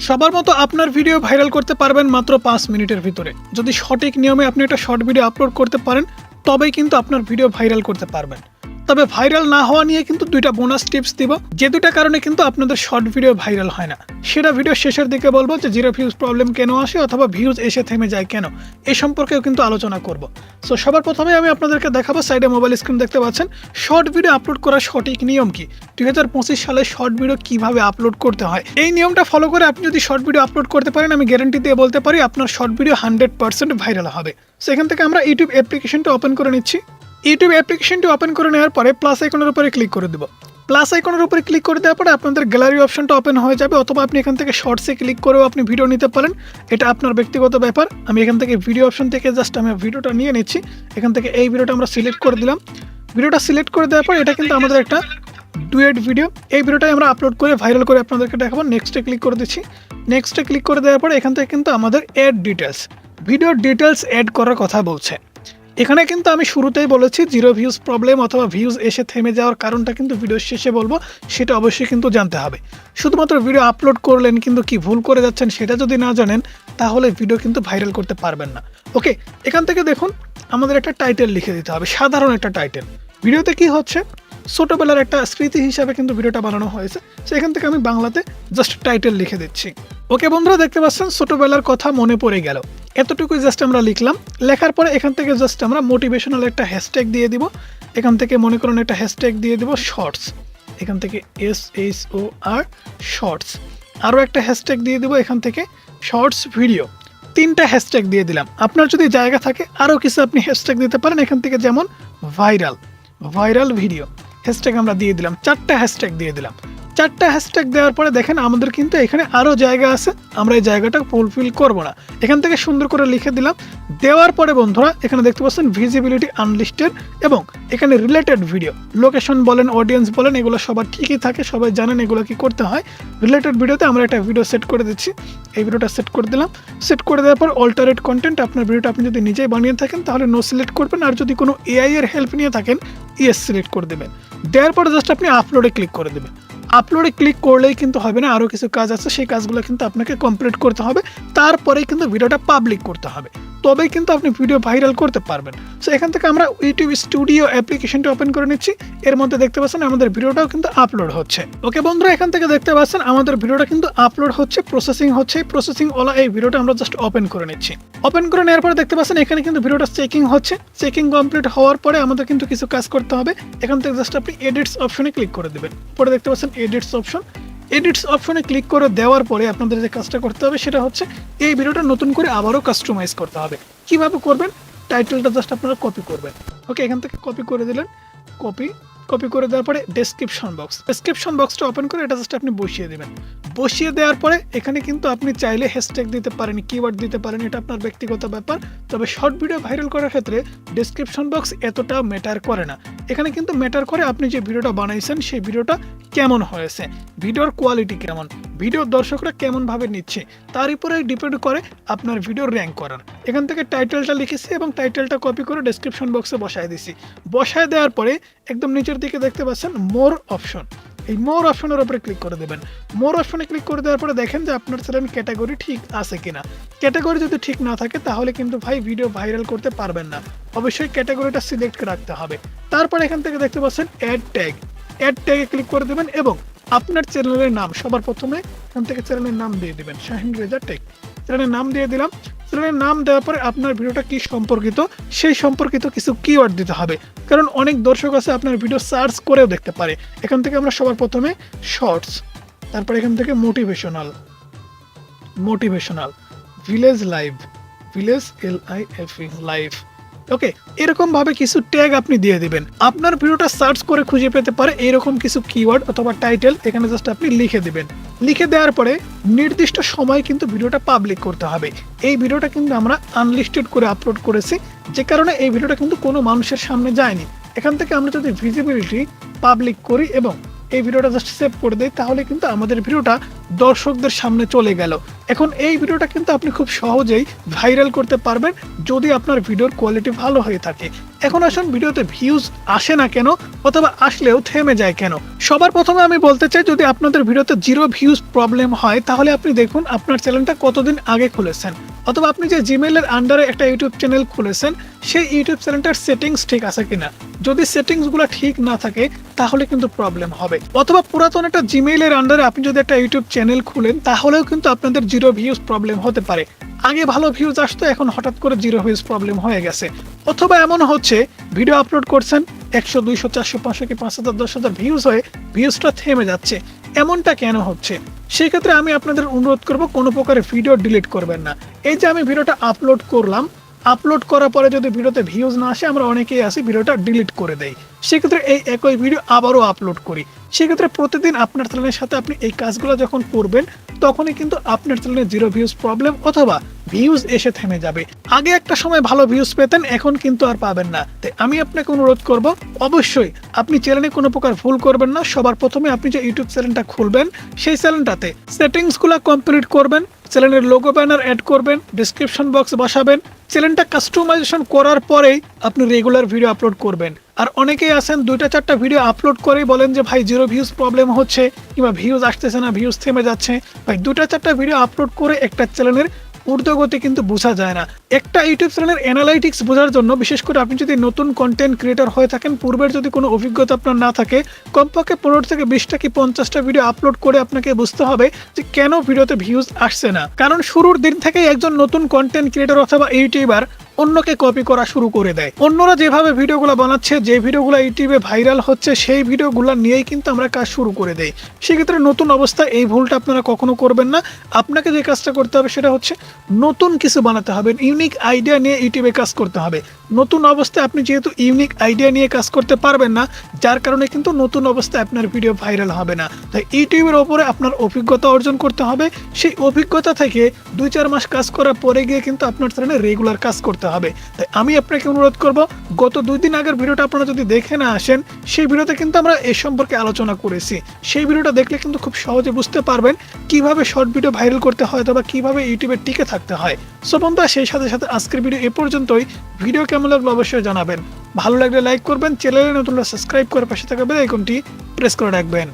সবার মতো আপনার ভিডিও ভাইরাল করতে পারবেন মাত্র 5 মিনিটের ভিতরে। যদি সঠিক নিয়মে আপনি একটা শর্ট ভিডিও আপলোড করতে পারেন তবেই কিন্তু আপনার ভিডিও ভাইরাল করতে পারবেন। তবে ভাইরাল না হওয়া নিয়ে কিন্তু দুইটা বোনাস টিপস দিব, যে দুইটা কারণে কিন্তু আপনাদের শর্ট ভিডিও ভাইরাল হয় না। সেটা ভিডিও শেষের দিকে বলবো যে জিরো ভিউজ প্রবলেম কেন আসে অথবা ভিউজ এসে থেমে যায় কেন, এই সম্পর্কেও কিন্তু আলোচনা করব। সো সবার প্রথমে আমি আপনাদেরকে দেখাবো, সাইডে মোবাইল স্ক্রিন দেখতে পাচ্ছেন, শর্ট ভিডিও আপলোড করার সঠিক নিয়ম কি। 2025 সালে শর্ট ভিডিও কিভাবে আপলোড করতে হয়, এই নিয়মটা ফলো করে আপনি যদি শর্ট ভিডিও আপলোড করতে পারেন, আমি গ্যারান্টি দিয়ে বলতে পারি আপনার শর্ট ভিডিও 100% ভাইরাল হবে। সো এখান থেকে আমরা ইউটিউব অ্যাপ্লিকেশনটা ওপেন করে নিচ্ছি। ইউটিউব অ্যাপ্লিকেশনটি ওপেন করে নেওয়ার পরে প্লাস আইকনের উপরে ক্লিক করে দেব। প্লাস আইকনের উপরে ক্লিক করে দেওয়ার পরে আপনাদের গ্যালারি অপশনটা ওপেন হয়ে যাবে, অথবা আপনি এখান থেকে শর্টসে ক্লিক করেও আপনি ভিডিও নিতে পারেন, এটা আপনার ব্যক্তিগত ব্যাপার। আমি এখান থেকে ভিডিও অপশন থেকে জাস্ট আমি ভিডিওটা নিয়ে নিচ্ছি। এখান থেকে এই ভিডিওটা আমরা সিলেক্ট করে দিলাম। ভিডিওটা সিলেক্ট করে দেওয়ার পর এটা কিন্তু আমাদের একটা ডুয়েট ভিডিও, এই ভিডিওটাই আমরা আপলোড করে ভাইরাল করে আপনাদেরকে দেখাবো। নেক্সটে ক্লিক করে দিচ্ছি। নেক্সটে ক্লিক করে দেওয়ার পরে এখান থেকে কিন্তু আমাদের add details, video details add করার কথা বলছে। এখানে কিন্তু আমি শুরুতেই বলেছি জিরো ভিউজ প্রবলেম অথবা ভিউজ এসে থেমে যাওয়ার কারণটা কিন্তু ভিডিওর শেষে বলবো, সেটা অবশ্যই কিন্তু জানতে হবে। শুধুমাত্র ভিডিও আপলোড করলেন কিন্তু কি ভুল করে যাচ্ছেন সেটা যদি না জানেন তাহলে ভিডিও কিন্তু ভাইরাল করতে পারবেন না। ওকে, এখান থেকে দেখুন আমাদের একটা টাইটেল লিখে দিতে হবে, সাধারণ একটা টাইটেল। ভিডিওতে কি হচ্ছে, ছোটবেলার একটা স্মৃতি হিসাবে কিন্তু ভিডিওটা বানানো হয়েছে, সো এখান থেকে আমি বাংলাতে জাস্ট টাইটেল লিখে দিচ্ছি। ওকে বন্ধুরা, দেখতে পাচ্ছেন ছোটবেলার কথা মনে পড়ে গেল, এতটুকুই জাস্ট আমরা লিখলাম। লেখার পরে এখান থেকে জাস্ট আমরা মোটিভেশনাল একটা হ্যাশট্যাগ দিয়ে দিব। এখান থেকে মনে করুন একটা হ্যাশট্যাগ দিয়ে দিব শর্টস, এখান থেকে SHOR শর্টস। আরও একটা হ্যাশট্যাগ দিয়ে দিব এখান থেকে শর্টস ভিডিও। 3টা হ্যাশট্যাগ দিয়ে দিলাম। আপনার যদি জায়গা থাকে আরও কিছু আপনি হ্যাশট্যাগ দিতে পারেন, এখান থেকে যেমন ভাইরাল ভিডিও হ্যাশট্যাগ আমরা দিয়ে দিলাম। 4টা হ্যাশট্যাগ দিয়ে দিলাম। 4টা হ্যাশট্যাগ দেওয়ার পরে দেখেন আমাদের কিন্তু এখানে আরও জায়গা আছে, আমরা এই জায়গাটা ফুলফিল করবো না। এখান থেকে সুন্দর করে লিখে দিলাম। দেওয়ার পরে বন্ধুরা এখানে দেখতে পাচ্ছেন ভিজিবিলিটি আনলিস্টেড এবং এখানে রিলেটেড ভিডিও, লোকেশন বলেন অডিয়েন্স বলেন এগুলো সবার ঠিকই থাকে, সবাই জানেন এগুলো কি করতে হয়। রিলেটেড ভিডিওতে আমরা একটা ভিডিও সেট করে দিচ্ছি, এই ভিডিওটা সেট করে দিলাম। সেট করে দেওয়ার পর অল্টারেট কন্টেন্ট, আপনার ভিডিওটা আপনি যদি নিজেই বানিয়ে থাকেন তাহলে নো সিলেক্ট করবেন, আর যদি কোনো AI এর হেল্প নিয়ে থাকেন ইয়েস সিলেক্ট করে দেবেন। দেওয়ার পরে জাস্ট আপনি আপলোডে ক্লিক করে দেবেন। আপলোডে ক্লিক করলেই কিন্তু হবে না, আরও কিছু কাজ আছে, সেই কাজগুলো কিন্তু আপনাকে কমপ্লিট করতে হবে। তারপরেই কিন্তু ভিডিওটা পাবলিক করতে হবে, তবেই কিন্তু আপনি ভিডিও ভাইরাল করতে পারবেন। সো এখান থেকে আমরা ইউটিউব স্টুডিও অ্যাপ্লিকেশনটা ওপেন করে নিচ্ছি। এর মধ্যে দেখতে পাচ্ছেন আমাদের ভিডিওটাও কিন্তু আপলোড হচ্ছে। ওকে বন্ধুরা, এখান থেকে দেখতে পাচ্ছেন আমাদের ভিডিওটা কিন্তু আপলোড হচ্ছে, প্রসেসিং হচ্ছে। প্রসেসিং ওলা এই ভিডিওটা আমরা জাস্ট ওপেন করে নিচ্ছি। ওপেন করে নেওয়ার পরে দেখতে পাচ্ছেন এখানে কিন্তু ভিডিওটা চেকিং হচ্ছে। চেকিং কমপ্লিট হওয়ার পরে আমাদের কিন্তু কিছু কাজ করতে হবে। এখান থেকে জাস্ট আপনি এডিটস অপশনে ক্লিক করে দেবেন। পরে দেখতে পাচ্ছেন এডিটস অপশন, এডিটস অপশনে ক্লিক করে দেওয়ার পরে আপনাদের যে কাজটা করতে হবে সেটা হচ্ছে এই ভিডিওটা নতুন করে আবারও কাস্টমাইজ করতে হবে। কিভাবে করবেন, টাইটেলটা জাস্ট আপনারা কপি করবেন। ওকে, এখান থেকে কপি করে দিলেন। কপি করে দেওয়ার পরে ডেসক্রিপশন বক্সটা ওপেন করে এটা জাস্ট আপনি বসিয়ে দেবেন। বসিয়ে দেওয়ার পরে এখানে কিন্তু আপনি চাইলে হ্যাশট্যাগ দিতে পারেন, কিওয়ার্ড দিতে পারেন, এটা আপনার ব্যক্তিগত ব্যাপার। তবে শর্ট ভিডিও ভাইরাল করার ক্ষেত্রে ডেসক্রিপশন বক্স এতটা ম্যাটার করে না। এখানে কিন্তু ম্যাটার করে আপনি যে ভিডিওটা বানাইছেন সেই ভিডিওটা কেমন হয়েছে, ভিডিওর কোয়ালিটি কেমন, ভিডিওর দর্শকরা কেমনভাবে নিচ্ছে, তার উপরে ডিপেন্ড করে আপনার ভিডিওর র্যাঙ্ক করার। এখান থেকে টাইটেলটা লিখেছি এবং টাইটেলটা কপি করে ডেসক্রিপশন বক্সে বসায় দিছি। বসায় দেওয়ার পরে একদম নিচের দিকে দেখতে পাচ্ছেন মোর অপশন, এই মোর অপশনের উপরে ক্লিক করে দেবেন। মোর অপশনে ক্লিক করে দেওয়ার পরে দেখেন যে আপনার চ্যানেল ক্যাটাগরি ঠিক আছে কিনা। ক্যাটাগরি যদি ঠিক না থাকে তাহলে কিন্তু ভাই ভিডিও ভাইরাল করতে পারবেন না। অবশ্যই ক্যাটাগরিটা সিলেক্ট রাখতে হবে। তারপর এখান থেকে দেখতে পাচ্ছেন অ্যাড ট্যাগে ক্লিক করে দেবেন এবং আপনার চ্যানেলের নাম সবার প্রথমে এখান থেকে চ্যানেলের নাম দিয়ে দেবেন, শাহিন রেজা টেক। চ্যানেলের নাম দিয়ে দিলাম। চ্যানেলের নাম দেওয়ার পরে আপনার ভিডিওটা কি সম্পর্কিত সেই সম্পর্কিত কিছু কিওয়ার্ড দিতে হবে, কারণ অনেক দর্শক আছে আপনার ভিডিও সার্চ করেও দেখতে পারে। এখান থেকে আমরা সবার প্রথমে শর্টস, তারপর এখান থেকে মোটিভেশনাল, ভিলেজ লাইভ। ওকে, এরকম ভাবে কিছু ট্যাগ আপনি দিয়ে দিবেন। আপনার ভিডিওটা সার্চ করে খুঁজে পেতে পারে এরকম কিছু কিওয়ার্ড অথবা টাইটেল, এখানে জাস্ট আপনি লিখে দিবেন। লিখে দেওয়ার পরে নির্দিষ্ট সময় কিন্তু ভিডিওটা পাবলিক করতে হবে। এই ভিডিওটা কিন্তু আমরা আনলিস্টেড করে আপলোড করেছি, যে কারণে এই ভিডিওটা কিন্তু কোনো মানুষের সামনে যায়নি। এখান থেকে আমরা যদি ভিজিবিলিটি পাবলিক করি এবং এই ভিডিওটা জাস্ট সেভ করে দেই, তাহলে কিন্তু আমাদের ভিডিওটা দর্শকদের সামনে চলে গেল। এখন এই ভিডিওটা কিন্তু আপনি খুব সহজেই ভাইরাল করতে পারবেন যদি আপনার ভিডিওর কোয়ালিটি ভালো হয়ে থাকে। এখন আসুন ভিডিওতে ভিউজ আসে না কেন, অথবা আসলেও থেমে যায় কেন। সবার প্রথমে আমি বলতে চাই, যদি আপনাদের ভিডিওতে 0 ভিউজ প্রবলেম হয় তাহলে আপনি দেখুন আপনার চ্যানেলটা কতদিন আগে খুলেছেন, অথবা আপনি যে জিমেইলের আন্ডারে একটা ইউটিউব চ্যানেল খুলেছেন সেই ইউটিউব চ্যানেলটার সেটিংস ঠিক আছে কিনা। যদি সেটিংসগুলো ঠিক না থাকে তাহলে কিন্তু প্রবলেম হবে। অথবা পুরাতন একটা জিমেইলের আন্ডারে আপনি যদি একটা ইউটিউব চ্যানেল খুলেন তাহলেও কিন্তু আপনাদের 0 ভিউজ প্রবলেম হতে পারে। আগে ভালো ভিউজ আসতো, এখন হঠাৎ করে 0 ভিউজ প্রবলেম হয়ে গেছে। অথবা এমন হচ্ছে ভিডিও আপলোড করছেন 100, 200, 400, 500 কি 5000, 10,000 ভিউজ হয়ে ভিউজটা থেমে যাচ্ছে। এমনটা কেন হচ্ছে? সেই ক্ষেত্রে আমি আপনাদের অনুরোধ করব কোনো প্রকারের ভিডিও ডিলিট করবেন না। এই যে আমি ভিডিওটা আপলোড করলাম, আপলোড করার পরে যদি ভিডিওতে ভিউজ না আসে, আমরা অনেকেই আসি ভিডিওটা ডিলিট করে দেই। সেক্ষেত্রে এই একই ভিডিও আবারও আপলোড করি। সেক্ষেত্রে প্রতিদিন আপনার চ্যানেলের সাথে আপনি এই কাজগুলো যখন করবেন তখনই কিন্তু আপনার চ্যানেলে 0 ভিউজ প্রবলেম অথবা ভিউজ এসে থেমে যাবে। আগে একটা সময় ভালো ভিউজ পেতেন, এখন কিন্তু আর পাবেন না। তাই আমি আপনাকে অনুরোধ করব, অবশ্যই আপনি চ্যানেলে কোনো প্রকার ভুল করবেন না। সবার প্রথমে আপনি যে ইউটিউব চ্যানেলটা খুলবেন সেই চ্যানেলটাতে সেটিংসগুলো কমপ্লিট করবেন, চ্যানেলের লোগো ব্যানার অ্যাড করবেন, ডেসক্রিপশন বক্স বসাবেন। চ্যানেলটা কাস্টমাইজেশন করার পরেই আপনি রেগুলার ভিডিও আপলোড করবেন। আর অনেকেই আছেন 2টা-4টা ভিডিও আপলোড করেই বলেন যে ভাই 0 ভিউজ প্রবলেম হচ্ছে, কিংবা ভিউজ আসতেছে না, ভিউজ থেমে যাচ্ছে। ভাই 2টা-4টা ভিডিও আপলোড করে একটা চ্যানেলের ঊর্ধ্বগতি কিন্তু বোঝা যায় না। একটা ইউটিউব চ্যানেলের অ্যানালাইটিক্স বোঝার জন্য, বিশেষ করে আপনি যদি নতুন কন্টেন্ট ক্রিয়েটর হয়ে থাকেন, পূর্বের যদি কোনো অভিজ্ঞতা আপনার না থাকে, কমপক্ষে 15 থেকে 20টা কি 50টা ভিডিও আপলোড করে আপনাকে বুঝতে হবে যে কেন ভিডিওতে ভিউজ আসছে না। কারণ শুরুর দিন থেকেই একজন নতুন কন্টেন্ট ক্রিয়েটর অথবা ইউটিউবার অন্যকে কপি করা শুরু করে দেয়। অন্যরা যেভাবে ভিডিওগুলো বানাচ্ছে, যে ভিডিওগুলো ইউটিউবে ভাইরাল হচ্ছে, সেই ভিডিওগুলো নিয়েই কিন্তু আমরা কাজ শুরু করে দেই। সেক্ষেত্রে নতুন অবস্থায় এই ভুলটা আপনারা কখনো করবেন না। আপনাকে যে কাজটা করতে হবে সেটা হচ্ছে নতুন কিছু বানাতে হবে, ইউনিক আইডিয়া নিয়ে ইউটিউবে কাজ করতে হবে। নতুন অবস্থায় আপনি যেহেতু ইউনিক আইডিয়া নিয়ে কাজ করতে পারবেন না, যার কারণে কিন্তু নতুন অবস্থায় আপনার ভিডিও ভাইরাল হবে না। তাই ইউটিউবের ওপরে আপনার অভিজ্ঞতা অর্জন করতে হবে। সেই অভিজ্ঞতা থেকে 2-4 মাস কাজ করার পরে গিয়ে কিন্তু আপনার চ্যানেলে রেগুলার কাজ করতে হবে। তাই আমি আপনাকে অনুরোধ করব, গত 2 দিন আগের ভিডিওটা আপনারা যদি দেখে না আসেন, সেই ভিডিওতে কিন্তু আমরা এ সম্পর্কে আলোচনা করেছি। সেই ভিডিওটা দেখলে কিন্তু খুব সহজে বুঝতে পারবেন কিভাবে শর্ট ভিডিও ভাইরাল করতে হয় অথবা কিভাবে ইউটিউবে টিকে থাকতে হয়। সো বন্ধুরা, সেই সাথে সাথে আজকের ভিডিও এ পর্যন্তই। ভিডিও কেমন লাগলো অবশ্যই জানাবেন। ভালো লাগলে লাইক করবেন, চ্যানেলে নতুন সাবস্ক্রাইব করে পাশে থাকা বেল আইকনটি প্রেস করে রাখবেন।